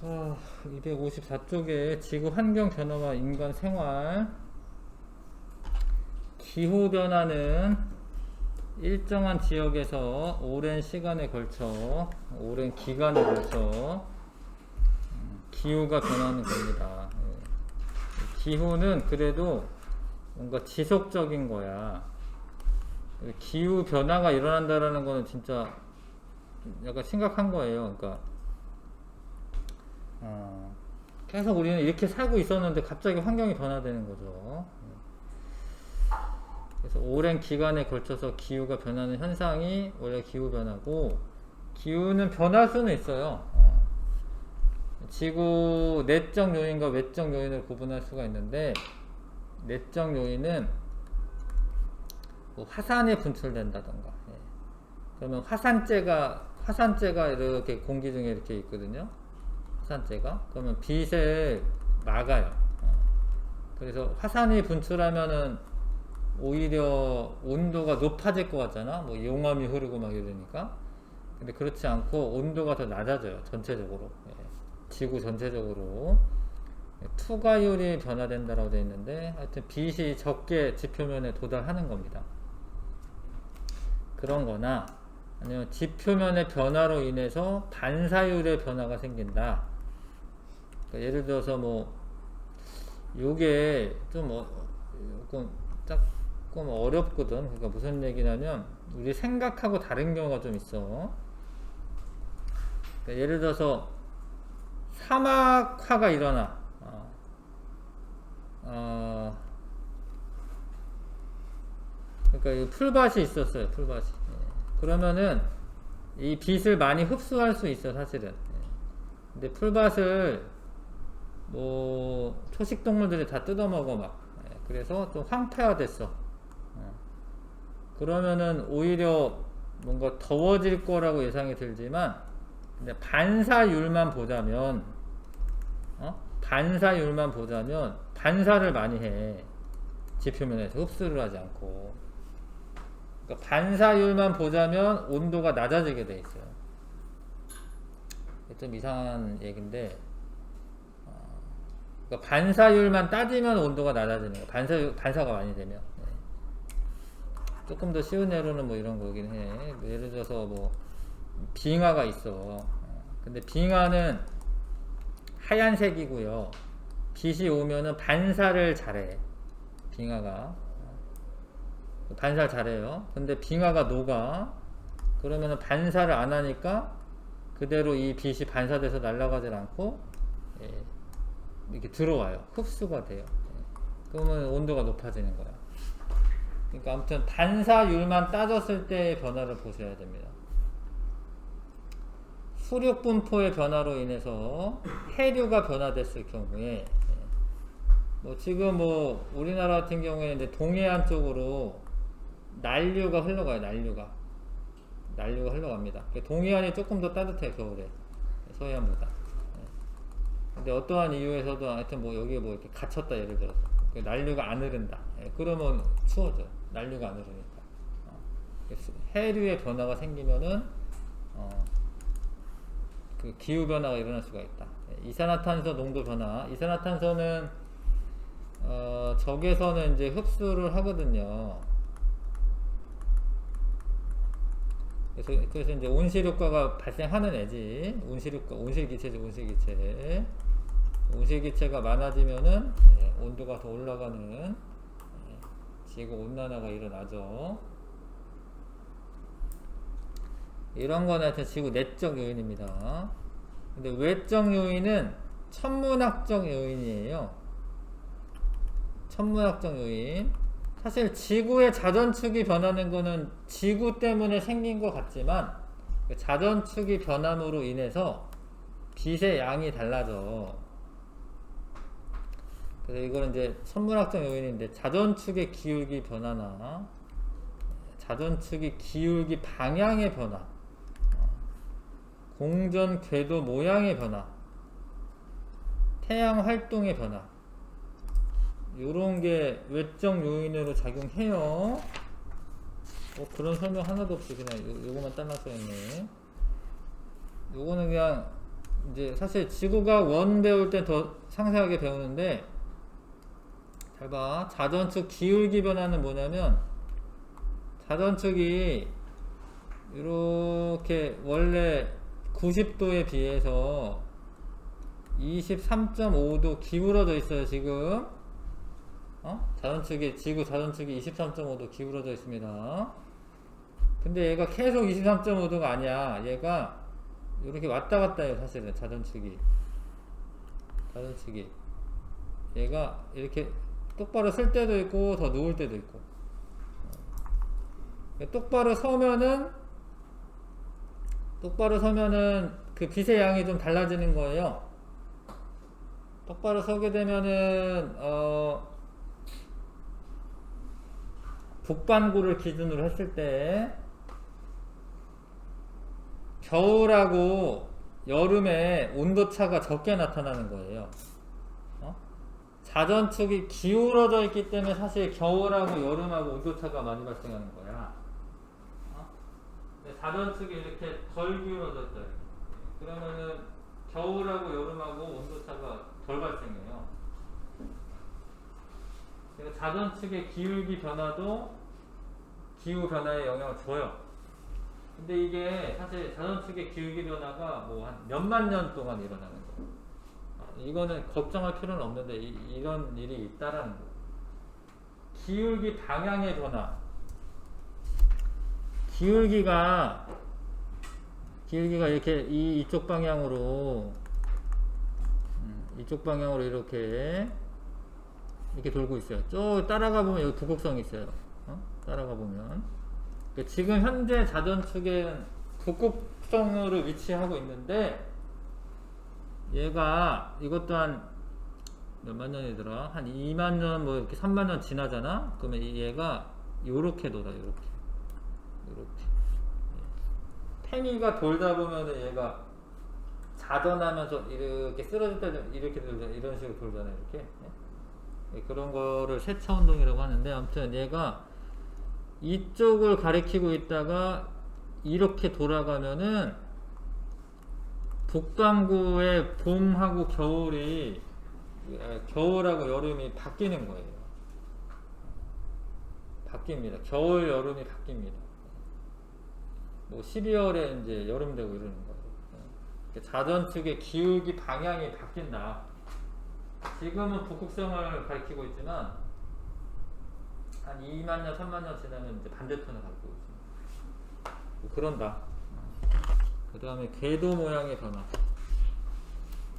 254쪽에 지구 환경 변화와 인간 생활. 기후 변화는 일정한 지역에서 오랜 시간에 걸쳐, 오랜 기간에 걸쳐 기후가 변하는 겁니다. 기후는 그래도 뭔가 지속적인 거야. 기후 변화가 일어난다라는 거는 진짜 약간 심각한 거예요. 그러니까 계속 우리는 이렇게 살고 있었는데 갑자기 환경이 변화되는 거죠. 그래서 오랜 기간에 걸쳐서 기후가 변하는 현상이 원래 기후 변화고, 기후는 변할 수는 있어요. 지구 내적 요인과 외적 요인을 구분할 수가 있는데, 내적 요인은 뭐 화산이 분출된다던가, 그러면 화산재가 이렇게 공기 중에 이렇게 있거든요. 화산재가. 그러면 빛을 막아요. 그래서 화산이 분출하면은 오히려 온도가 높아질 것 같잖아. 뭐 용암이 흐르고 막 이러니까. 근데 그렇지 않고 온도가 더 낮아져요. 전체적으로. 지구 전체적으로. 투과율이 변화된다라고 되어 있는데, 하여튼 빛이 적게 지표면에 도달하는 겁니다. 그런 거나, 아니면 지표면의 변화로 인해서 반사율의 변화가 생긴다. 그러니까 예를 들어서 뭐 요게 조금 어렵거든. 그러니까 무슨 얘기냐면, 우리 생각하고 다른 경우가 좀 있어. 그러니까 예를 들어서 사막화가 일어나. 그러니까 이 풀밭이 있었어요. 풀밭이. 그러면은 이 빛을 많이 흡수할 수 있어, 사실은. 근데 풀밭을 뭐 초식 동물들이 다 뜯어먹어 막. 그래서 좀 황폐화됐어. 그러면은 오히려 뭔가 더워질 거라고 예상이 들지만, 근데 반사율만 보자면 반사를 많이 해. 지표면에서 흡수를 하지 않고. 그러니까 반사율만 보자면 온도가 낮아지게 돼 있어요. 좀 이상한 얘기인데, 그러니까 반사율만 따지면 온도가 낮아지는 거예요. 반사가 많이 되면. 조금 더 쉬운 예로는 뭐 이런 거긴 해. 예를 들어서 뭐 빙하가 있어. 근데 빙하는 하얀색이고요. 빛이 오면은 반사를 잘해. 빙하가 반사를 잘해요. 근데 빙하가 녹아. 그러면은 반사를 안 하니까 그대로 이 빛이 반사돼서 날아가질 않고 이렇게 들어와요. 흡수가 돼요. 그러면 온도가 높아지는 거야. 그러니까 아무튼 반사율만 따졌을 때의 변화를 보셔야 됩니다. 수륙 분포의 변화로 인해서 해류가 변화됐을 경우에, 뭐 지금 뭐 우리나라 같은 경우에 이제 동해안 쪽으로 난류가 흘러가요. 난류가 흘러갑니다. 동해안이 조금 더 따뜻해요, 겨울에. 서해안보다. 근데 어떠한 이유에서도 하여튼 뭐 여기에 뭐 이렇게 갇혔다, 예를 들어서 난류가 안 흐른다. 그러면 추워져. 난류가 안 흐르니까. 해류의 변화가 생기면은 그 기후 변화가 일어날 수가 있다. 이산화탄소 농도 변화. 이산화탄소는 적에서는 이제 흡수를 하거든요. 그래서 이제 온실효과가 발생하는 애지. 온실기체가 많아지면은 온도가 더 올라가는 지구 온난화가 일어나죠. 이런 거는 하여튼 지구 내적 요인입니다. 근데 외적 요인은 천문학적 요인이에요. 천문학적 요인. 사실 지구의 자전축이 변하는 거는 지구 때문에 생긴 것 같지만, 자전축이 변함으로 인해서 빛의 양이 달라져. 그래서 이거는 이제 천문학적 요인인데, 자전축의 기울기 변화나 자전축이 기울기 방향의 변화, 공전 궤도 모양의 변화, 태양 활동의 변화, 요런 게 외적 요인으로 작용해요. 그런 설명 하나도 없이 그냥 요거만 잘라서 했네. 요거는 그냥 이제 사실 지구가 원 배울 때 더 상세하게 배우는데, 잘 봐. 자전축 기울기 변화는 뭐냐면, 자전축이 이렇게 원래 90도에 비해서 23.5도 기울어져 있어요, 지금. 지구 자전축이 23.5도 기울어져 있습니다. 근데 얘가 계속 23.5도가 아니야. 얘가 이렇게 왔다 갔다 해요, 사실은. 자전축이 얘가 이렇게 똑바로 쓸 때도 있고 더 누울 때도 있고. 똑바로 서면은 그 빛의 양이 좀 달라지는 거예요. 똑바로 서게 되면은 북반구를 기준으로 했을 때 겨울하고 여름에 온도차가 적게 나타나는 거예요. 자전축이 기울어져 있기 때문에 사실 겨울하고 여름하고 온도차가 많이 발생하는 거야. 자전축이 이렇게 덜 기울어져 있다. 그러면은 겨울하고 여름하고 온도차가 덜 발생해요. 그래서 자전축의 기울기 변화도 기후 변화에 영향을 줘요. 근데 이게 사실 자전축의 기울기 변화가 뭐 한 몇만 년 동안 일어나는 거예요. 이거는 걱정할 필요는 없는데 이런 일이 있다라는 거예요. 기울기 방향의 변화. 기울기가 이렇게 이쪽 방향으로 이렇게 돌고 있어요. 쭉 따라가 보면 여기 북극성이 있어요. 따라가 보면 지금 현재 자전축은 북극성으로 위치하고 있는데, 얘가 이것도 한 몇만 년이더라, 한 2만 년 뭐 이렇게 3만 년 지나잖아. 그러면 얘가 요렇게 돌아, 요렇게 페니가 돌다 보면은 얘가 자전하면서 이렇게 쓰러질 때도 이렇게 돌잖아, 이런 식으로 돌잖아, 이렇게. 그런 거를 세차 운동이라고 하는데, 아무튼 얘가 이쪽을 가리키고 있다가 이렇게 돌아가면은 북반구의 봄하고 겨울하고 여름이 바뀌는 거예요. 바뀝니다. 겨울, 여름이 바뀝니다. 뭐 12월에 이제 여름 되고 이러는 거예요. 자전축의 기울기 방향이 바뀐다. 지금은 북극성을 가리키고 있지만 한 2만 년, 3만 년 지나면 이제 반대편을 가리키고 있습니다. 그런다. 그 다음에 궤도 모양의 변화.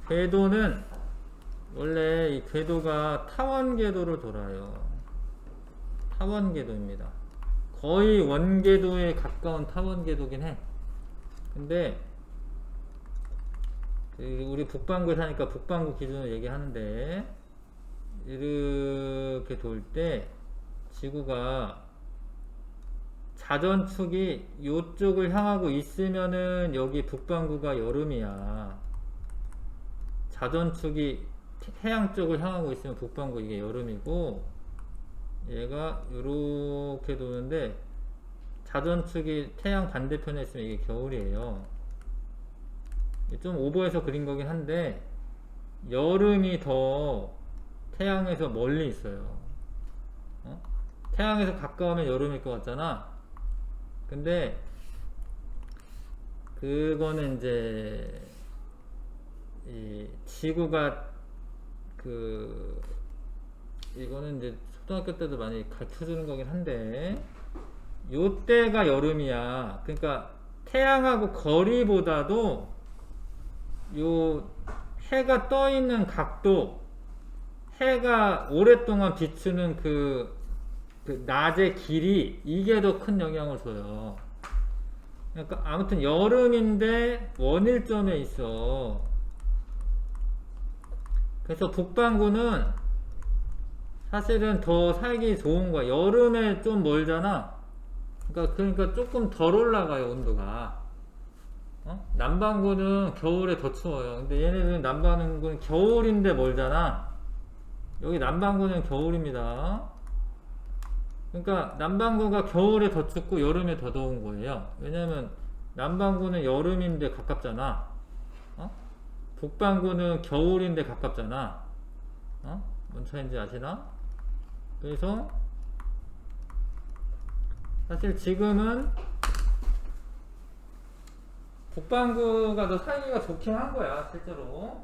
궤도는 원래 이 궤도가 타원 궤도를 돌아요. 타원 궤도입니다. 거의 원궤도에 가까운 타원 궤도긴 해. 근데 우리 북반구에 사니까 북반구 기준으로 얘기하는데, 이렇게 돌 때 지구가 자전축이 이쪽을 향하고 있으면은 여기 북반구가 여름이야. 자전축이 태양 쪽을 향하고 있으면 북반구 이게 여름이고, 얘가 이렇게 도는데 자전축이 태양 반대편에 있으면 이게 겨울이에요. 좀 오버해서 그린 거긴 한데, 여름이 더 태양에서 멀리 있어요. 태양에서 가까우면 여름일 것 같잖아. 근데 그거는 이제 이 지구가 이거는 이제 초등학교 때도 많이 가르쳐 주는 거긴 한데, 요때가 여름이야. 그러니까 태양하고 거리보다도 요 해가 떠 있는 각도, 해가 오랫동안 비추는 그 낮의 길이, 이게 더 큰 영향을 줘요. 그러니까 아무튼 여름인데 원일점에 있어. 그래서 북반구는 사실은 더 살기 좋은 거야. 여름에 좀 멀잖아. 그러니까 조금 덜 올라가요, 온도가. 남반구는 겨울에 더 추워요. 근데 얘네들은 남반구는 겨울인데 멀잖아. 여기 남반구는 겨울입니다. 그러니까 남반구가 겨울에 더 춥고 여름에 더 더운 거예요. 왜냐면 남반구는 여름인데 가깝잖아. 북반구는 겨울인데 가깝잖아. 뭔 차이인지 아시나? 그래서 사실 지금은 북반구가 더 살기가 좋긴 한 거야, 실제로.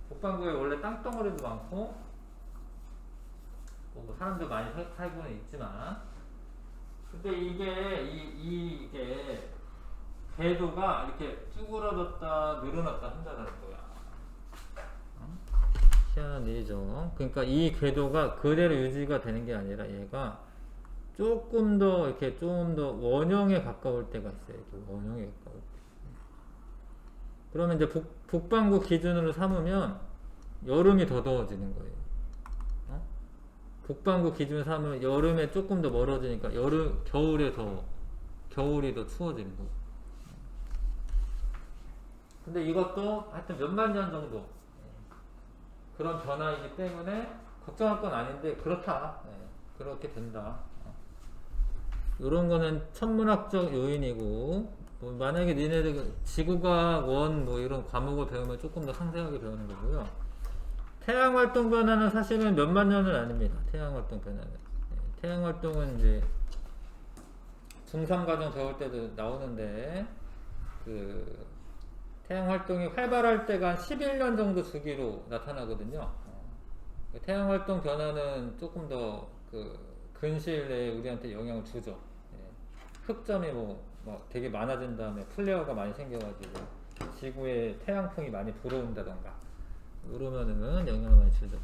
북반구에 원래 땅덩어리도 많고, 뭐 사람도 많이 살고는 있지만, 근데 이게 궤도가 이렇게 쭈그러졌다 늘어났다 한다는 거야. 희한한 일이죠. 그러니까 이 궤도가 그대로 유지가 되는 게 아니라 얘가 조금 더 이렇게 좀 더 원형에 가까울 때가 있어요. 원형에 가까울 때. 그러면 이제 북반구 기준으로 삼으면 여름이 더 더워지는 거예요. 북반구 기준 삼으면 여름에 조금 더 멀어지니까 겨울이 더 추워지는 거예요. 근데 이것도 하여튼 몇만 년 정도 그런 변화이기 때문에 걱정할 건 아닌데 그렇다. 그렇게 된다. 이런 거는 천문학적 요인이고, 뭐 만약에 니네들 지구과학 뭐 이런 과목을 배우면 조금 더 상세하게 배우는 거고요. 태양 활동 변화는 사실은 몇만 년은 아닙니다. 태양 활동 변화는. 태양 활동은 이제 중3 과정 배울 때도 나오는데, 그 태양 활동이 활발할 때가 한 11년 정도 주기로 나타나거든요. 태양 활동 변화는 조금 더 근시일 내에 우리한테 영향을 주죠. 흑점이 뭐 되게 많아진 다음에 플레어가 많이 생겨가지고 지구에 태양풍이 많이 불어온다던가 이러면은 영향을 많이 주죠.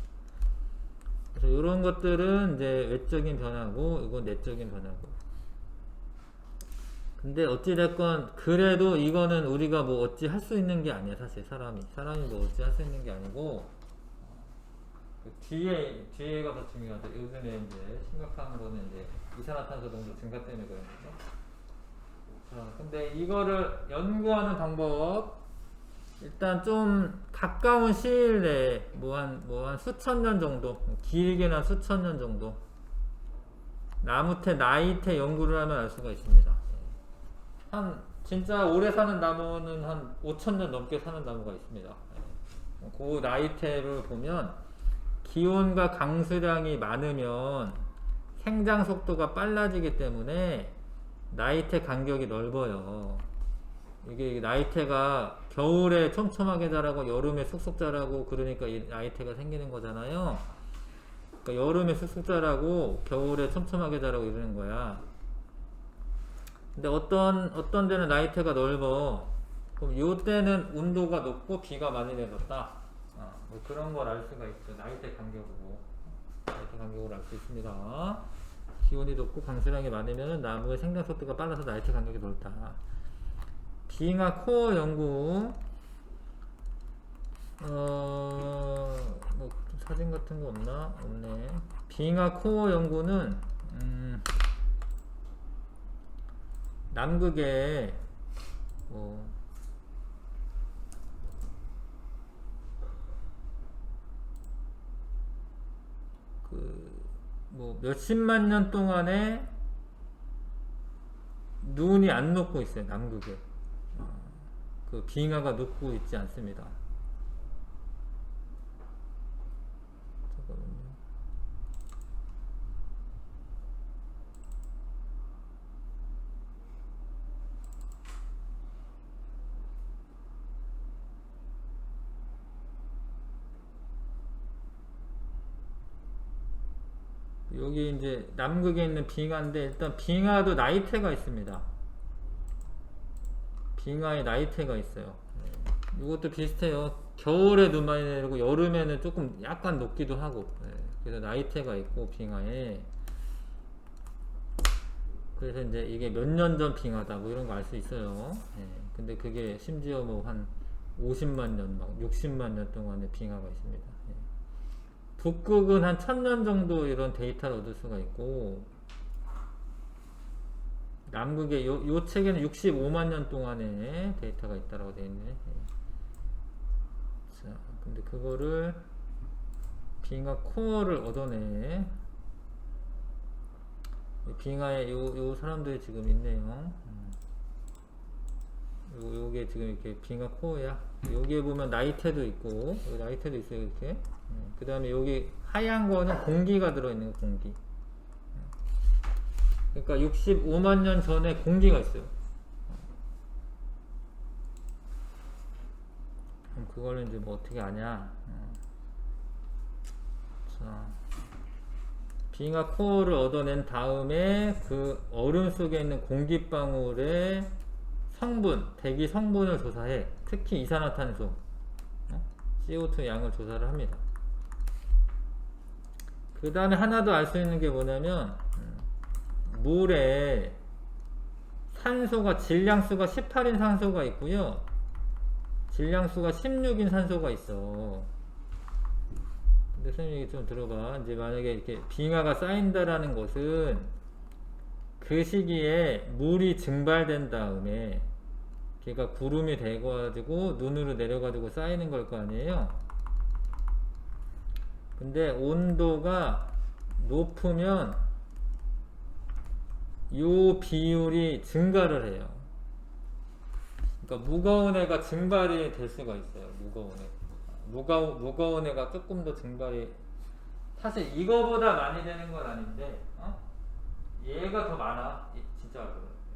그래서 이런 것들은 이제 외적인 변화고, 이건 내적인 변화고. 근데 어찌됐건 그래도 이거는 우리가 뭐 어찌 할 수 있는 게 아니야. 사실 사람이 뭐 어찌 할 수 있는 게 아니고, 그 뒤에가 더 중요하죠. 요즘에 이제 심각한 거는 이제 이산화탄소 농도 증가 때문에 그런 거죠. 자, 근데 이거를 연구하는 방법, 일단 좀 가까운 시일 내에 뭐 한 수천 년 정도, 길게는 수천 년 정도 나무태 나이테 연구를 하면 알 수가 있습니다. 진짜 오래 사는 나무는 한 5,000년 넘게 사는 나무가 있습니다. 그 나이테를 보면 기온과 강수량이 많으면 생장 속도가 빨라지기 때문에 나이테 간격이 넓어요. 이게 나이테가 겨울에 촘촘하게 자라고 여름에 쑥쑥 자라고, 그러니까 이 나이테가 생기는 거잖아요. 그러니까 여름에 쑥쑥 자라고 겨울에 촘촘하게 자라고 이러는 거야. 근데 어떤 데는 나이테가 넓어. 그럼 요 때는 온도가 높고 비가 많이 내렸다. 뭐 그런 걸 알 수가 있죠. 나이테 간격으로 알 수 있습니다. 기온이 높고 강수량이 많으면 나무의 생장 속도가 빨라서 나이테 간격이 넓다. 빙하 코어 연구, 뭐 사진 같은 거 없나? 없네. 빙하 코어 연구는 남극에 뭐 몇십만 년 동안에 눈이 안 녹고 있어요. 남극에. 그 빙하가 녹고 있지 않습니다. 잠깐만요. 여기 이제 남극에 있는 빙하인데, 일단 빙하도 나이테가 있습니다. 빙하에 나이테가 있어요. 이것도 비슷해요. 겨울에 눈 많이 내리고 여름에는 조금 약간 녹기도 하고. 그래서 나이테가 있고 빙하에. 그래서 이제 이게 몇 년 전 빙하다 뭐 이런 거 알 수 있어요. 근데 그게 심지어 뭐 한 50만 년, 막 60만 년 동안의 빙하가 있습니다. 북극은 한 1000년 정도 이런 데이터를 얻을 수가 있고, 남극에 요 책에는 65만 년 동안의 데이터가 있다라고 되어 있네. 자, 근데 그거를 빙하 코어를 얻어내. 빙하에 요 사람들이 지금 있네요. 요게 지금 이렇게 빙하 코어야. 여기에 보면 나이테도 있고, 여기 나이테도 있어요, 이렇게. 그 다음에 여기 하얀 거는 공기가 들어있는 거, 공기. 그러니까 65만 년 전에 공기가 있어요. 그럼 그걸 이제 뭐 어떻게 아냐. 자, 빙하 코어를 얻어낸 다음에 그 얼음 속에 있는 공기방울의 성분, 대기 성분을 조사해. 특히 이산화탄소, CO2 양을 조사를 합니다. 그 다음에 하나 더 알 수 있는 게 뭐냐면, 물에 산소가, 질량수가 18인 산소가 있고요, 질량수가 16인 산소가 있어. 근데 선생님 얘기 좀 들어봐. 이제 만약에 이렇게 빙하가 쌓인다라는 것은 그 시기에 물이 증발된 다음에 걔가 구름이 돼가지고 눈으로 내려가지고 쌓이는 걸 거 아니에요. 근데 온도가 높으면 요 비율이 증가를 해요. 그러니까 무거운 애가 증발이 될 수가 있어요. 무거운 애가 조금 더 증발이, 사실 이거보다 많이 되는 건 아닌데, 얘가 더 많아, 진짜로.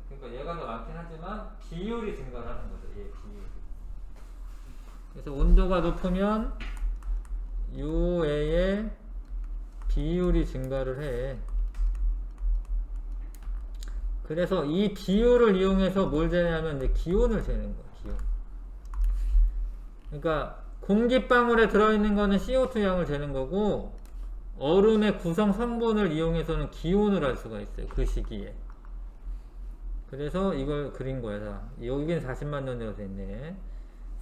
그러니까 얘가 더 많긴 하지만 비율이 증가하는 거죠. 얘 비율이. 그래서 온도가 높으면 요 애의 비율이 증가를 해. 그래서 이 비율을 이용해서 뭘 재냐면 이제 기온을 재는 거야. 기온. 그러니까 공기방울에 들어있는 거는 CO2 양을 재는 거고, 얼음의 구성 성분을 이용해서는 기온을 알 수가 있어요. 그 시기에. 그래서 이걸 그린 거야. 자, 여기는 40만 년이라고 돼 있네.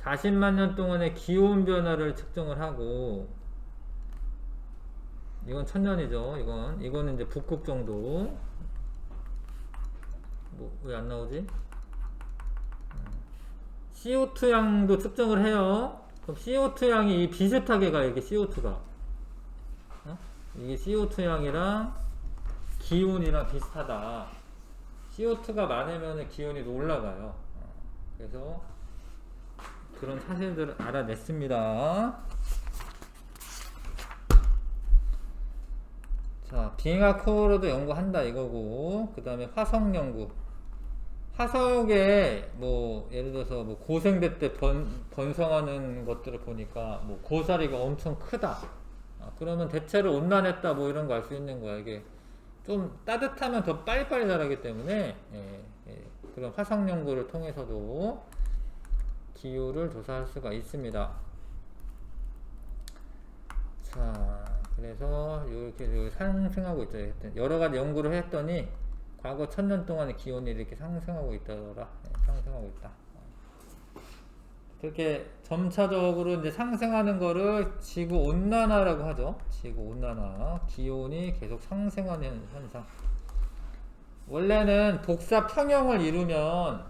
40만 년 동안의 기온 변화를 측정을 하고, 이건 1000년이죠. 이거는 이제 북극 정도. 왜 안 나오지? CO2 양도 측정을 해요. 그럼 CO2 양이 비슷하게 가, 이게 CO2가. 이게 CO2 양이랑 기온이랑 비슷하다. CO2가 많으면 기온이 올라가요. 그래서 그런 사실들을 알아냈습니다. 자, 빙하 코어로도 연구한다 이거고, 그 다음에 화석 연구. 화석에 뭐 예를 들어서 뭐 고생대 때 번성하는 것들을 보니까 뭐 고사리가 엄청 크다. 그러면 대체로 온난했다 뭐 이런 거 알 수 있는 거야. 이게 좀 따뜻하면 더 빨리빨리 자라기 때문에 그런 화석 연구를 통해서도 기후를 조사할 수가 있습니다. 자, 그래서 이렇게 상승하고 있죠. 여러 가지 연구를 했더니 과거 1000년 동안의 기온이 이렇게 상승하고 있다더라. 상승하고 있다. 그렇게 점차적으로 이제 상승하는 거를 지구 온난화라고 하죠. 지구 온난화. 기온이 계속 상승하는 현상. 원래는 복사 평형을 이루면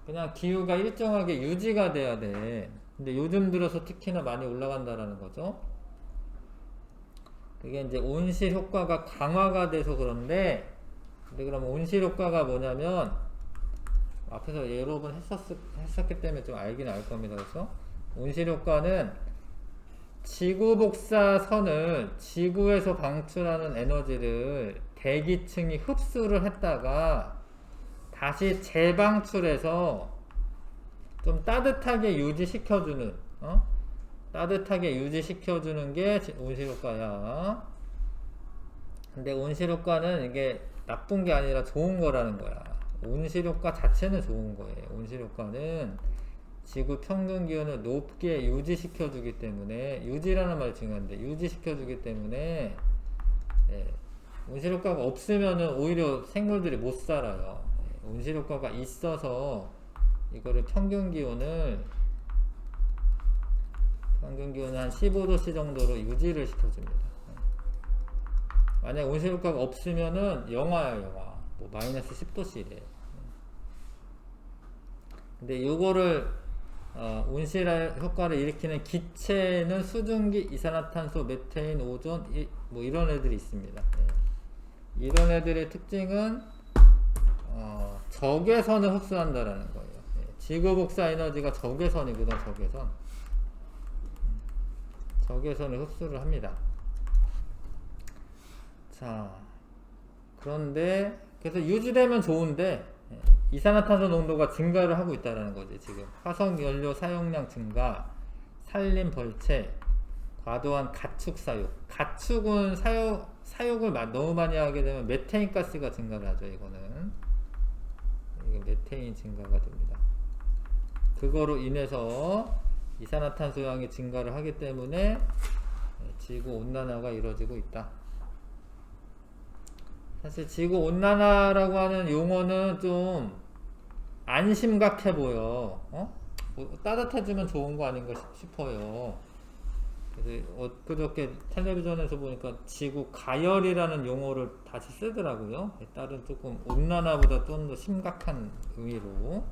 그냥 기후가 일정하게 유지가 돼야 돼. 근데 요즘 들어서 특히나 많이 올라간다라는 거죠. 그게 이제 온실 효과가 강화가 돼서 그런데, 근데 그러면 온실 효과가 뭐냐면, 앞에서 여러 번 했었기 때문에 좀 알긴 알 겁니다. 그래서 온실 효과는 지구 복사선을, 지구에서 방출하는 에너지를 대기층이 흡수를 했다가 다시 재방출해서 좀 따뜻하게 유지시켜주는, 따뜻하게 유지시켜주는 게 온실효과야. 근데 온실효과는 이게 나쁜 게 아니라 좋은 거라는 거야. 온실효과 자체는 좋은 거예요. 온실효과는 지구 평균 기온을 높게 유지시켜주기 때문에, 유지라는 말이 중요한데, 유지시켜주기 때문에, 온실효과가 없으면은 오히려 생물들이 못 살아요. 온실효과가 있어서 이거를 평균 기온을 한 15도씨 정도로 유지를 시켜줍니다. 만약 온실효과가 없으면은 영하야, 영하. 뭐 마이너스 10도씨래. 근데 이거를 온실 효과를 일으키는 기체는 수증기, 이산화탄소, 메테인, 오존, 뭐 이런 애들이 있습니다. 이런 애들의 특징은 적외선을 흡수한다라는 거예요. 지구 복사 에너지가 적외선이거든. 적외선을 흡수를 합니다. 자, 그런데 그래서 유지되면 좋은데 이산화탄소 농도가 증가를 하고 있다는 거지. 지금 화석연료 사용량 증가, 산림 벌채, 과도한 가축 사육. 가축은 사육을 너무 많이 하게 되면 메테인 가스가 증가를 하죠. 이거는 이게 메테인 증가가 됩니다. 그거로 인해서 이산화탄소량이 증가를 하기 때문에 지구 온난화가 이루어지고 있다. 사실 지구 온난화라고 하는 용어는 좀 안 심각해 보여. 뭐 따뜻해지면 좋은 거 아닌가 싶어요. 그래서 그저께 텔레비전에서 보니까 지구 가열이라는 용어를 다시 쓰더라고요. 다른 조금 온난화보다 좀 더 심각한 의미로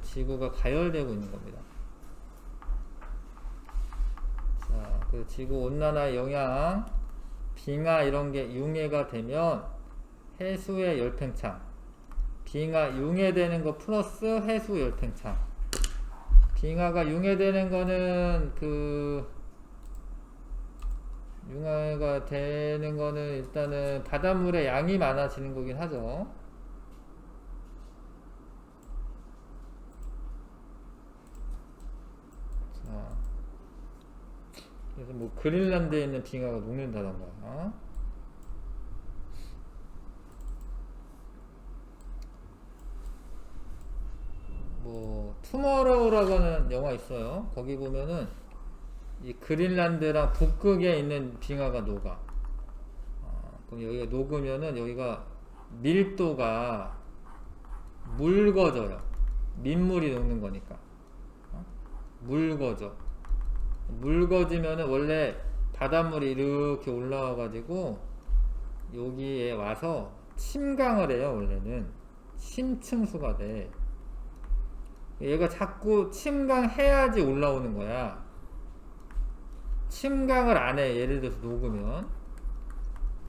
지구가 가열되고 있는 겁니다. 자, 그 지구 온난화 영향, 빙하 이런 게 융해가 되면 해수의 열팽창, 빙하 융해되는 거 플러스 해수 열팽창. 빙하가 융해되는 거는 융해가 되는 거는 일단은 바닷물의 양이 많아지는 거긴 하죠. 자, 그래서 뭐 그린란드에 있는 빙하가 녹는다던가. 뭐 투머로우라고 하는 영화 있어요. 거기 보면은 이 그린란드랑 북극에 있는 빙하가 녹아. 그럼 여기가 녹으면은 여기가 밀도가 묽어져요. 민물이 녹는 거니까. 묽어져. 묽어지면은 원래 바닷물이 이렇게 올라와 가지고 여기에 와서 침강을 해요. 원래는 심층수가 돼. 얘가 자꾸 침강해야지 올라오는 거야. 침강을 안 해. 예를 들어서 녹으면.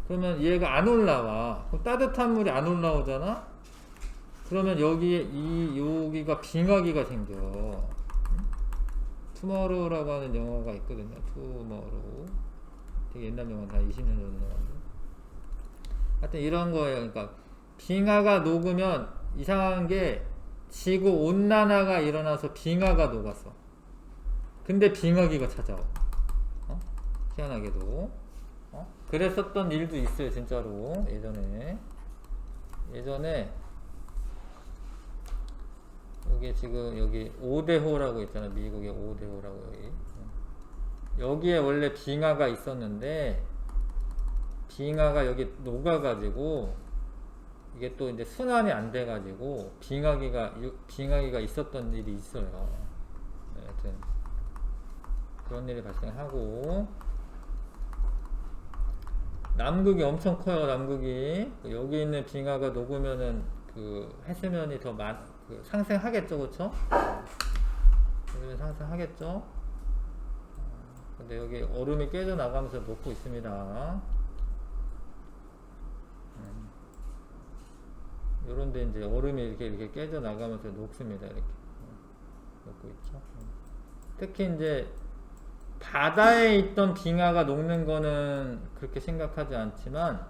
그러면 얘가 안 올라와. 그럼 따뜻한 물이 안 올라오잖아? 그러면 여기가 빙하기가 생겨. 투머로우라고 하는 영화가 있거든요. 투머로우. 되게 옛날 영화다. 20년 전 영화인데. 하여튼 이런 거예요. 그러니까 빙하가 녹으면 이상한 게 지구 온난화가 일어나서 빙하가 녹았어. 근데 빙하기가 찾아와. 희한하게도. 그랬었던 일도 있어요. 진짜로. 예전에 여기 지금 여기 오데호라고 있잖아. 미국의 오데호라고 여기에 원래 빙하가 있었는데 빙하가 여기 녹아가지고 이게 또 이제 순환이 안 돼가지고 빙하기가 있었던 일이 있어요. 네, 하여튼 그런 일이 발생하고 남극이 엄청 커요. 남극이 여기 있는 빙하가 녹으면은 그 해수면이 더 상승하겠죠, 그렇죠? 상승하겠죠. 근데 여기 얼음이 깨져 나가면서 녹고 있습니다. 요런데 이제 얼음이 이렇게 깨져 나가면서 녹습니다. 이렇게 녹고 있죠. 특히 이제 바다에 있던 빙하가 녹는 거는 그렇게 심각하지 않지만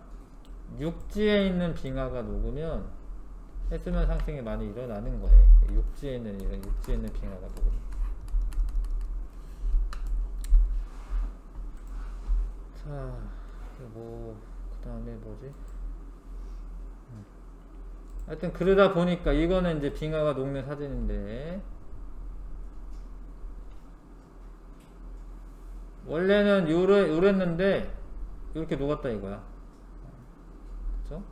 육지에 있는 빙하가 녹으면 해수면 상승이 많이 일어나는 거예요. 육지에 있는 빙하가 녹으면. 자, 그 다음에 뭐지? 하여튼 그러다 보니까 이거는 이제 빙하가 녹는 사진인데 원래는 요랬는데 이렇게 녹았다 이거야. 그쵸?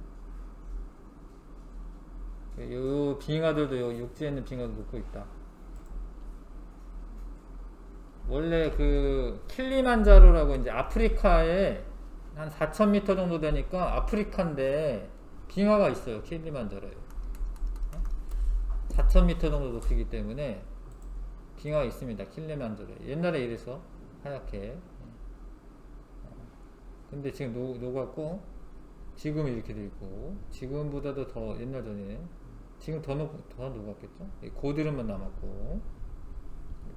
요 빙하들도 요 육지에 있는 빙하도 녹고 있다. 원래 그 킬리만자로라고 이제 아프리카에 한 4,000m 정도 되니까 아프리카인데 빙하가 있어요. 킬리만자로에 4,000m 정도 높이기 때문에 빙하가 있습니다. 킬리만자로에 옛날에 이래서 하얗게. 근데 지금 녹았고 지금 이렇게 돼 있고 지금보다도 더 옛날 전에 지금 더 녹았겠죠? 고드름만 남았고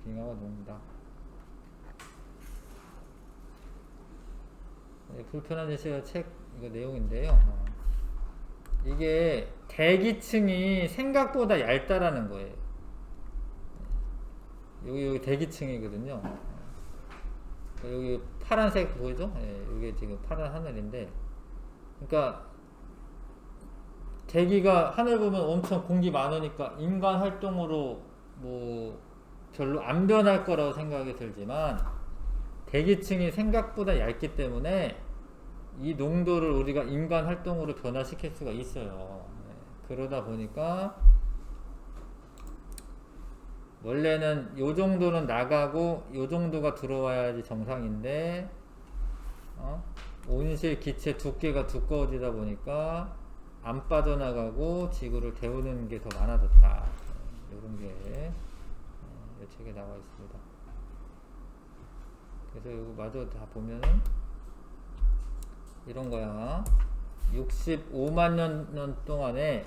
빙하가 녹는다. 불편한 제시가 책 이거 내용인데요. 이게 대기층이 생각보다 얇다라는 거예요. 여기 대기층이거든요. 여기 파란색 보이죠? 이게 지금 파란 하늘인데, 그러니까 대기가 하늘 보면 엄청 공기 많으니까 인간 활동으로 뭐 별로 안 변할 거라고 생각이 들지만 대기층이 생각보다 얇기 때문에 이 농도를 우리가 인간 활동으로 변화시킬 수가 있어요. 그러다 보니까 원래는 요 정도는 나가고 요 정도가 들어와야지 정상인데 온실 기체 두께가 두꺼워지다 보니까 안 빠져나가고 지구를 데우는 게 더 많아졌다. 이런 게 이 책에 나와 있습니다. 그래서 이거 마저 다 보면은 이런 거야. 65만 년 동안에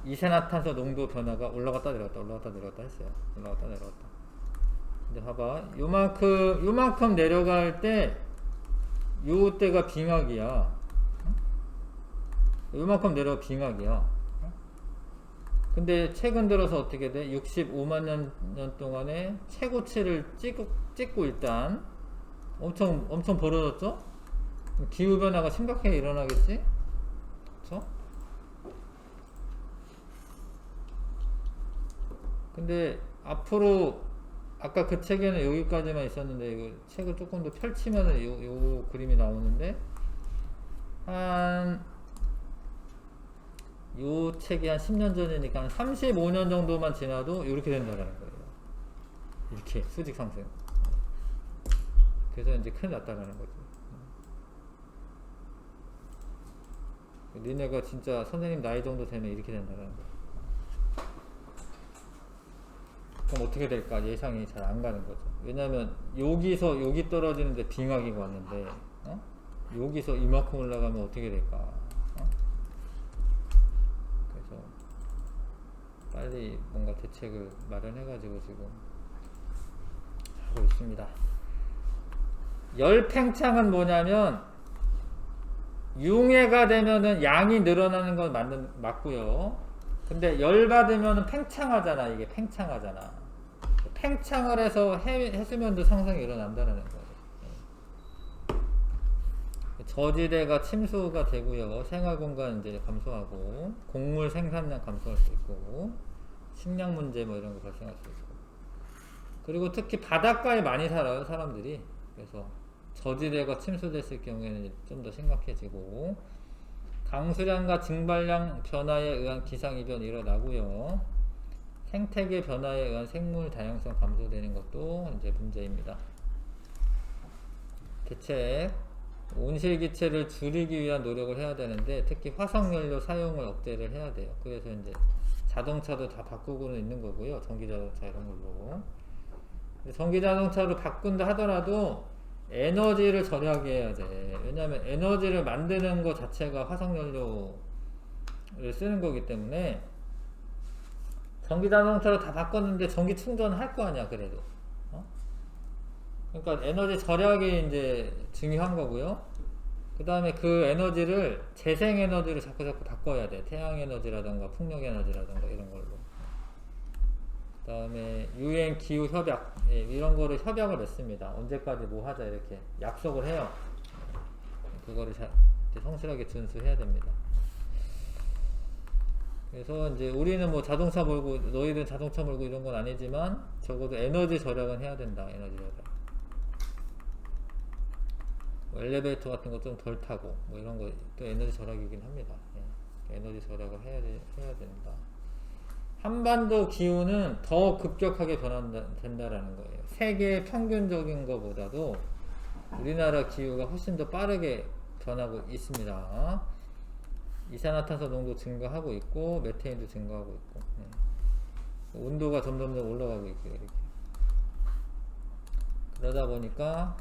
이산화탄소 농도 변화가 올라갔다 내려갔다 올라갔다 내려갔다 했어요. 올라갔다 내려갔다. 근데 봐봐, 요만큼 내려갈 때 요때가 빙하기야. 요만큼 내려가 빙하기야. 근데 최근 들어서 어떻게 돼? 65만 년 동안에 최고치를 찍고 일단 엄청 벌어졌죠? 기후변화가 심각하게 일어나겠지? 그쵸? 근데 앞으로 아까 그 책에는 여기까지만 있었는데 이거 책을 조금 더 펼치면은 요 그림이 나오는데 요 책이 한 10년 전이니까 한 35년 정도만 지나도 이렇게 된다는 거예요. 이렇게 수직 상승. 그래서 이제 큰일 났다라는 거죠. 니네가 진짜 선생님 나이 정도 되면 이렇게 된다는 거예요. 그럼 어떻게 될까? 예상이 잘 안 가는 거죠. 왜냐면 여기서 여기 떨어지는데 빙하기가 왔는데 여기서 이만큼 올라가면 어떻게 될까? 그래서 빨리 뭔가 대책을 마련해가지고 지금 하고 있습니다. 열 팽창은 뭐냐면 융해가 되면은 양이 늘어나는 건 맞고요. 근데 열 받으면은 팽창하잖아. 이게 팽창하잖아. 팽창을 해서 해수면도 상승이 일어난다는 거예요. 저지대가 침수가 되고요. 생활공간 이제 감소하고 곡물 생산량 감소할 수 있고 식량 문제 뭐 이런 거 발생할 수 있고, 그리고 특히 바닷가에 많이 살아요 사람들이. 그래서 저지대가 침수됐을 경우에는 좀 더 심각해지고 강수량과 증발량 변화에 의한 기상이변이 일어나고요. 생태계 변화에 의한 생물 다양성 감소되는 것도 이제 문제입니다. 대책, 온실기체를 줄이기 위한 노력을 해야 되는데 특히 화석연료 사용을 억제를 해야 돼요. 그래서 이제 자동차도 다 바꾸고는 있는 거고요. 전기자동차 이런 걸로. 전기자동차로 바꾼다 하더라도 에너지를 절약해야 돼. 왜냐하면 에너지를 만드는 것 자체가 화석연료를 쓰는 거기 때문에 전기자동차로 다 바꿨는데 전기 충전을 할 거 아니야 그래도. 그러니까 에너지 절약이 이제 중요한 거고요. 그 다음에 그 에너지를 재생에너지로 자꾸 바꿔야 돼. 태양에너지라든가 풍력에너지라든가 이런 걸로. 그 다음에 UN 기후협약 이런 거를 협약을 맺습니다. 언제까지 뭐 하자 이렇게 약속을 해요. 그거를 성실하게 준수해야 됩니다. 그래서 이제 우리는 뭐 자동차 몰고 너희들은 자동차 몰고 이런 건 아니지만 적어도 에너지 절약은 해야 된다. 에너지 절약. 뭐 엘리베이터 같은 거 좀 덜 타고 뭐 이런 거 또 에너지 절약이긴 합니다. 에너지 절약을 해야 된다. 한반도 기후는 더 급격하게 변화된다라는 거예요. 세계 평균적인 것보다도 우리나라 기후가 훨씬 더 빠르게 변하고 있습니다. 이산화탄소 농도 증가하고 있고 메테인도 증가하고 있고 온도가 점점 올라가고 있고 이렇게. 그러다 보니까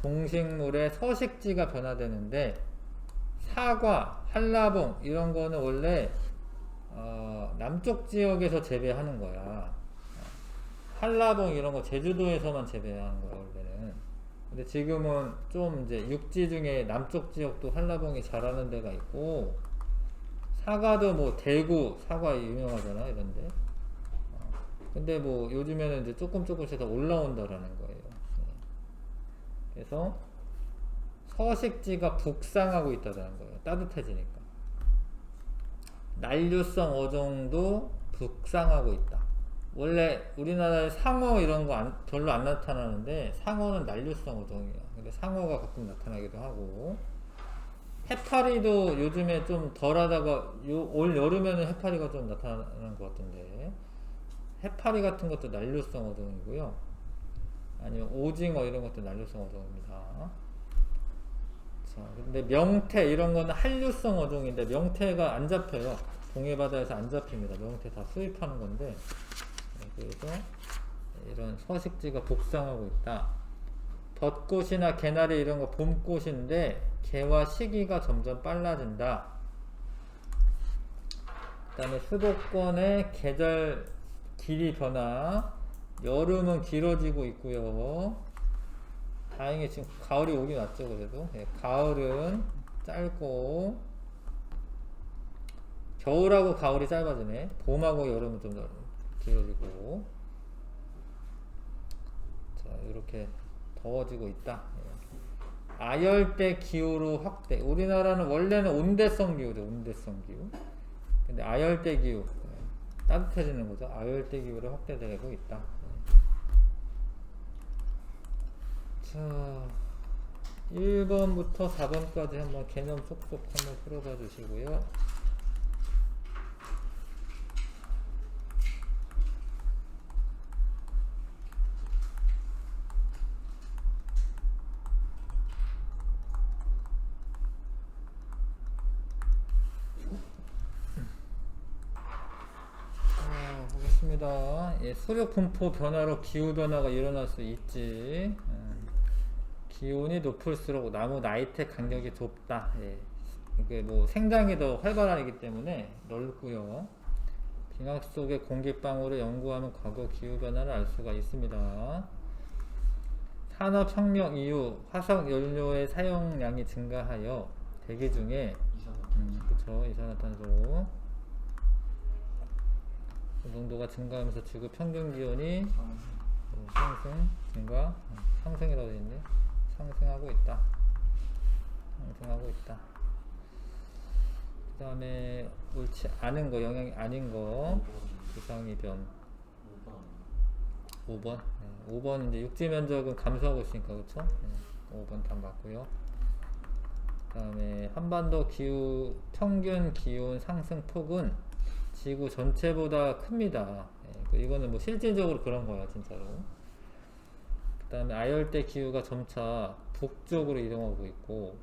동식물의 서식지가 변화되는데 사과, 한라봉 이런 거는 원래 남쪽 지역에서 재배하는 거야. 한라봉 이런 거 제주도에서만 재배하는 거야 원래는. 근데 지금은 좀 이제 육지 중에 남쪽 지역도 한라봉이 자라는 데가 있고, 사과도 뭐 대구 사과 유명하잖아 이런데. 근데 뭐 요즘에는 이제 조금씩 더 올라온다라는 거예요. 그래서 서식지가 북상하고 있다는 거예요. 따뜻해지니까. 난류성 어종도 북상하고 있다. 원래 우리나라에 상어 이런 거 별로 안 나타나는데, 상어는 난류성 어종이야. 근데 상어가 가끔 나타나기도 하고, 해파리도 요즘에 좀 덜하다가 올 여름에는 해파리가 좀 나타나는 것 같은데, 해파리 같은 것도 난류성 어종이고요. 아니면 오징어 이런 것도 난류성 어종입니다. 자, 근데 명태 이런 거는 한류성 어종인데 명태가 안 잡혀요. 동해바다에서 안 잡힙니다. 명태 다 수입하는 건데. 그래서 이런 서식지가 북상하고 있다. 벚꽃이나 개나리 이런 거 봄꽃인데 개화 시기가 점점 빨라진다. 그 다음에 수도권의 계절 길이 변화, 여름은 길어지고 있고요. 다행히 지금 가을이 오긴 왔죠. 그래도 가을은 짧고, 겨울하고 가을이 짧아지네. 봄하고 여름은 좀 더 길어지고. 자, 이렇게 더워지고 있다. 아열대 기후로 확대. 우리나라는 원래는 온대성 기후죠. 온대성 기후. 근데 아열대 기후, 따뜻해지는 거죠. 아열대 기후로 확대되고 있다. 자, 1번부터 4번까지 한번 개념 쏙쏙 한번 풀어봐 주시고요. 보겠습니다. 예, 수력 분포 변화로 기후 변화가 일어날 수 있지. 기온이 높을수록 나무 나이테 간격이 좁다. 예. 이게 뭐 생장이 더 활발하기 때문에 넓고요. 빙하 속의 공기방울을 연구하면 과거 기후 변화를 알 수가 있습니다. 산업혁명 이후 화석 연료의 사용량이 증가하여 대기 중에 그쵸, 이산화탄소 농도가 증가하면서 지구 평균 기온이 상승이라고 되어 있네. 상승하고 있다. 그 다음에 옳지 않은 거, 영향이 아닌 거, 기상이변. 5번. 5번 이제 육지 면적은 감소하고 있으니까, 그쵸? 5번 답 맞고요. 그 다음에 한반도 평균 기온 상승 폭은 지구 전체보다 큽니다. 이거는 뭐 실질적으로 그런 거야, 진짜로. 그 다음에 아열대 기후가 점차 북쪽으로 이동하고 있고,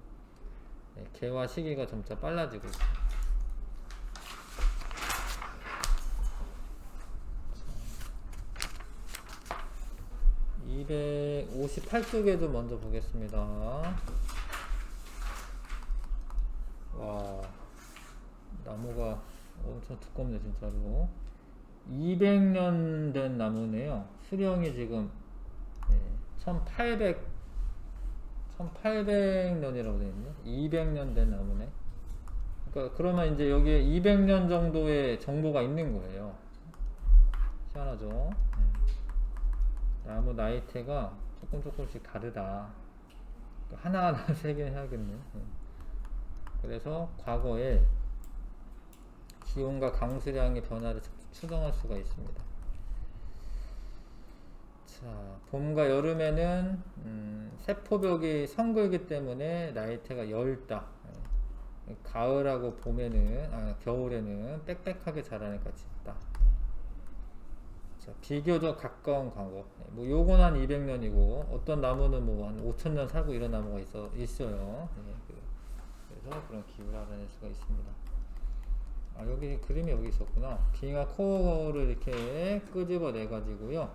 개화 시기가 점차 빨라지고 있어요. 258쪽에도 먼저 보겠습니다. 와, 나무가 엄청 두껍네, 진짜로. 200년 된 나무네요. 수령이 지금 1800년이라고 되어 있네. 200년 된 나무네. 그러니까 그러면 이제 여기에 200년 정도의 정보가 있는 거예요. 희한하죠. 나무 나이테가 조금씩 다르다. 하나하나 세긴 해야겠네. 그래서 과거에 기온과 강수량의 변화를 추정할 수가 있습니다. 자, 봄과 여름에는 세포벽이 성글기 때문에 나이테가 엷다. 가을하고 겨울에는 빽빽하게 자라니까 짙다. 자, 비교적 가까운 과거. 뭐 요건 한 200년이고 어떤 나무는 뭐 한 5000년 살고 이런 나무가 있어요. 그래서 그런 기후를 알아낼 수가 있습니다. 여기 그림이 여기 있었구나. 빙하 코어를 이렇게 끄집어 내 가지고요.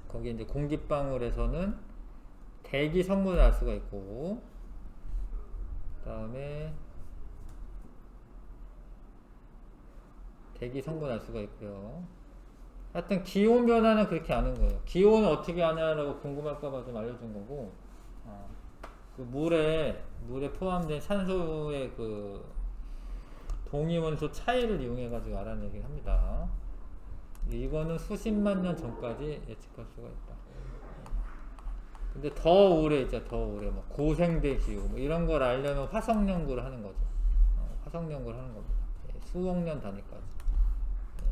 거기 이제 공기방울에서는 대기 성분을 알 수가 있고, 그 다음에 대기 성분 알 수가 있고요. 하여튼 기온 변화는 그렇게 아는 거예요. 기온을 어떻게 아냐라고 궁금할까봐 좀 알려준 거고, 그 물에 포함된 산소의 그 동위원소 차이를 이용해 가지고 알아내긴 합니다. 이거는 수십만 년 전까지 예측할 수가 있다. 근데 더 오래 있죠. 더 오래 뭐 고생대 기후 뭐 이런 걸 알려면 화석 연구를 하는 거죠. 화석 연구를 하는 겁니다. 수억 년 단위까지.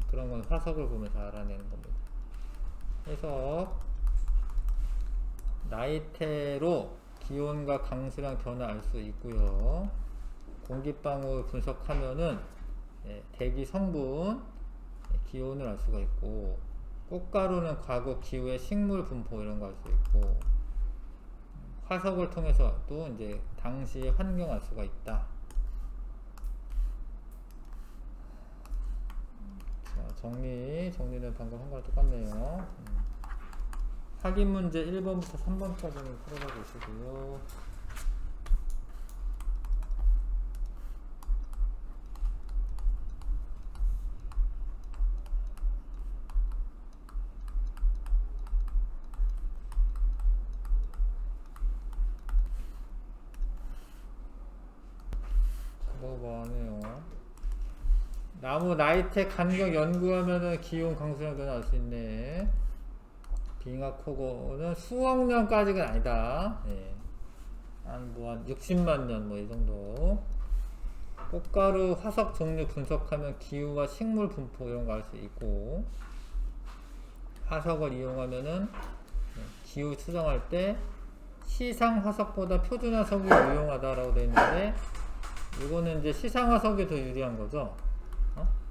그런 건 화석을 보면서 알아내는 겁니다. 그래서 나이테로 기온과 강수량 변화 알 수 있고요. 공기방울 분석하면은 대기 성분, 기온을 알 수가 있고, 꽃가루는 과거 기후의 식물 분포 이런 거 알 수 있고, 화석을 통해서 또 이제 당시의 환경 알 수가 있다. 자, 정리는 방금 한 거랑 똑같네요. 확인 문제 1번부터 3번까지는 풀어가고 있으고요. 그거 뭐하네요. 나무 나이테 간격 연구하면은 기온 강수량 변화 알 수 있네. 빙하코고는 수억 년까지가 아니다. 한 60만 년 뭐 이 정도. 꽃가루 화석 종류 분석하면 기후와 식물 분포 이런 거 알 수 있고, 화석을 이용하면은 기후 추정할 때 시상 화석보다 표준 화석이 유용하다라고 되어 있는데, 이거는 이제 시상 화석이 더 유리한 거죠.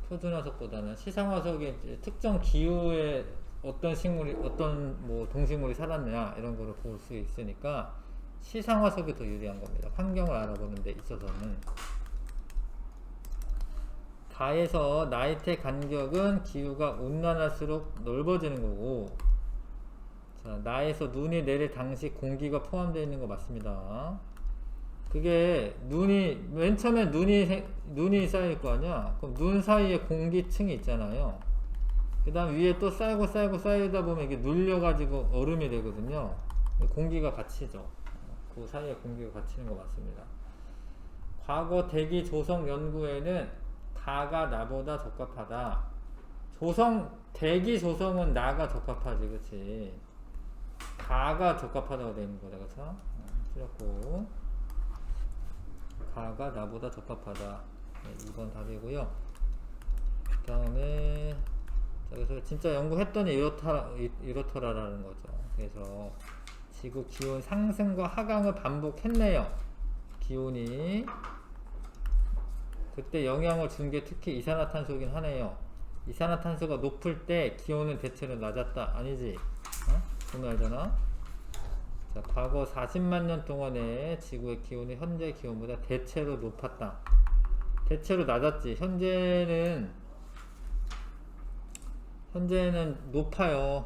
표준 화석보다는 시상 화석이 특정 기후에 어떤 식물이, 어떤 뭐 동식물이 살았느냐 이런 거를 볼 수 있으니까 시상 화석이 더 유리한 겁니다. 환경을 알아보는 데 있어서는. 가에서 나이테 간격은 기후가 온난할수록 넓어지는 거고, 자, 나에서 눈이 내릴 당시 공기가 포함되어 있는 거 맞습니다. 그게 맨 처음에 눈이 쌓일 거 아니야? 그럼 눈 사이에 공기층이 있잖아요. 그 다음 위에 또 쌓이다 보면 이게 눌려가지고 얼음이 되거든요. 공기가 갇히죠. 그 사이에 공기가 갇히는 거 맞습니다. 과거 대기 조성 연구에는 가가 나보다 적합하다. 대기 조성은 나가 적합하지, 그치? 가가 적합하다고 되는 거다, 그쵸? 틀렸고. 가가 나보다 적합하다. 2번 답이고요. 그 다음에, 그래서 진짜 연구했더니 이렇더라라는 거죠. 그래서 지구 기온 상승과 하강을 반복했네요. 기온이. 그때 영향을 준 게 특히 이산화탄소이긴 하네요. 이산화탄소가 높을 때 기온은 대체로 낮았다. 아니지? 보면 알잖아? 자, 과거 40만 년 동안에 지구의 기온이 현재 기온보다 대체로 높았다. 대체로 낮았지. 현재는 높아요.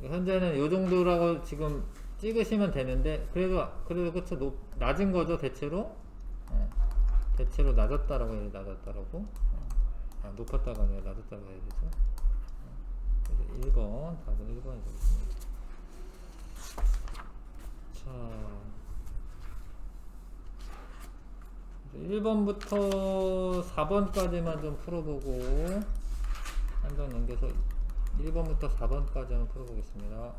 현재는 요 정도라고 지금 찍으시면 되는데, 그래도 그쵸. 낮은 거죠, 대체로? 대체로 낮았다라고 해야 돼, 낮았다라고. 높았다가 아니라 낮았다고 해야 되죠. 1번, 답은 1번이 되겠습니다. 자, 1번부터 4번까지만 좀 풀어보고, 한 장 넘겨서 1번부터 4번까지 한번 풀어보겠습니다.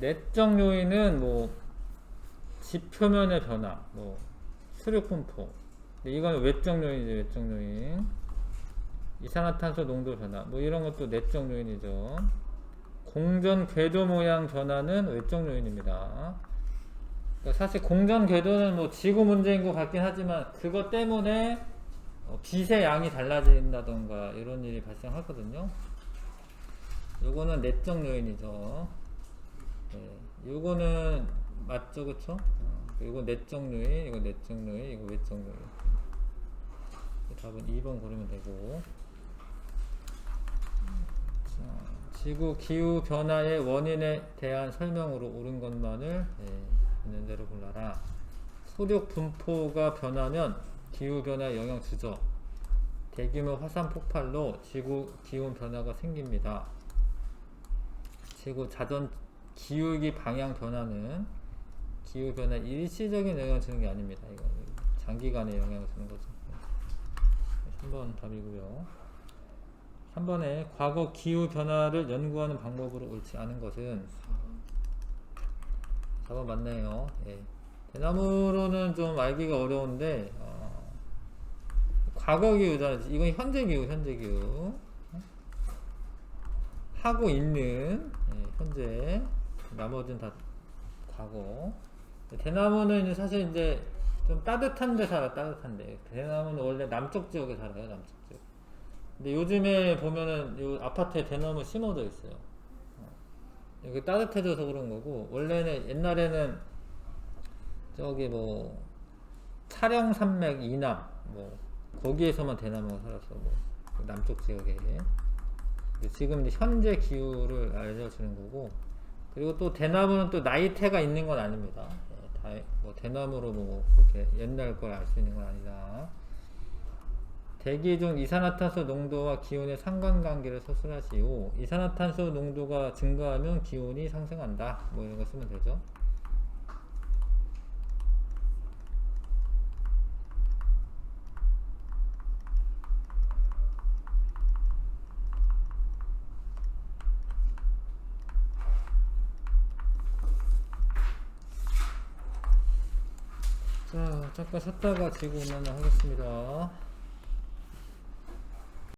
내적 요인은 뭐 지표면의 변화, 뭐 수륙 분포. 이건 외적 요인이죠. 외적 요인. 이산화탄소 농도 변화, 뭐 이런 것도 내적 요인이죠. 공전 궤도 모양 변화는 외적 요인입니다. 그러니까 사실 공전 궤도는 뭐 지구 문제인 것 같긴 하지만 그것 때문에 빛의 양이 달라진다던가 이런 일이 발생하거든요. 요거는 내적 요인이죠. 요거는 맞죠, 그쵸? 요거 내적 요인, 이거 내적 요인, 이거 외적 요인. 답은 2번 고르면 되고. 자, 지구 기후 변화의 원인에 대한 설명으로 옳은 것만을 있는 대로 골라라. 소력 분포가 변하면 기후 변화에 영향 주죠. 대규모 화산 폭발로 지구 기온 변화가 생깁니다. 지구 자전 기울기 방향 변화는 기후 변화에 일시적인 영향을 주는 게 아닙니다. 이거 장기간의 영향을 주는 거죠. 3번 답이고요. 3번에 과거 기후 변화를 연구하는 방법으로 옳지 않은 것은 4번 맞네요. 예. 대나무로는 좀 알기가 어려운데 과거 기후잖아. 이건 현재 기후, 현재 기후. 하고 있는 현재, 나머지는 다 과거. 대나무는 이제 사실 이제 좀 따뜻한 데 살아, 따뜻한데. 대나무는 원래 남쪽 지역에 살아요, 남쪽 지역. 근데 요즘에 보면은 요 아파트에 대나무 심어져 있어요. 여기 따뜻해져서 그런 거고, 원래는 옛날에는 저기 뭐 차량 산맥 이남 뭐 거기에서만 대나무가 살았어, 뭐 남쪽 지역에. 지금 이제 현재 기후를 알려주는 거고, 그리고 또 대나무는 또 나이테가 있는 건 아닙니다. 뭐 대나무로 뭐 그렇게 옛날 걸 알 수 있는 건 아니다. 대기 중 이산화탄소 농도와 기온의 상관관계를 서술하시오. 이산화탄소 농도가 증가하면 기온이 상승한다. 뭐 이런 거 쓰면 되죠. 자, 잠깐 쉬었다가 지고 오면 하겠습니다.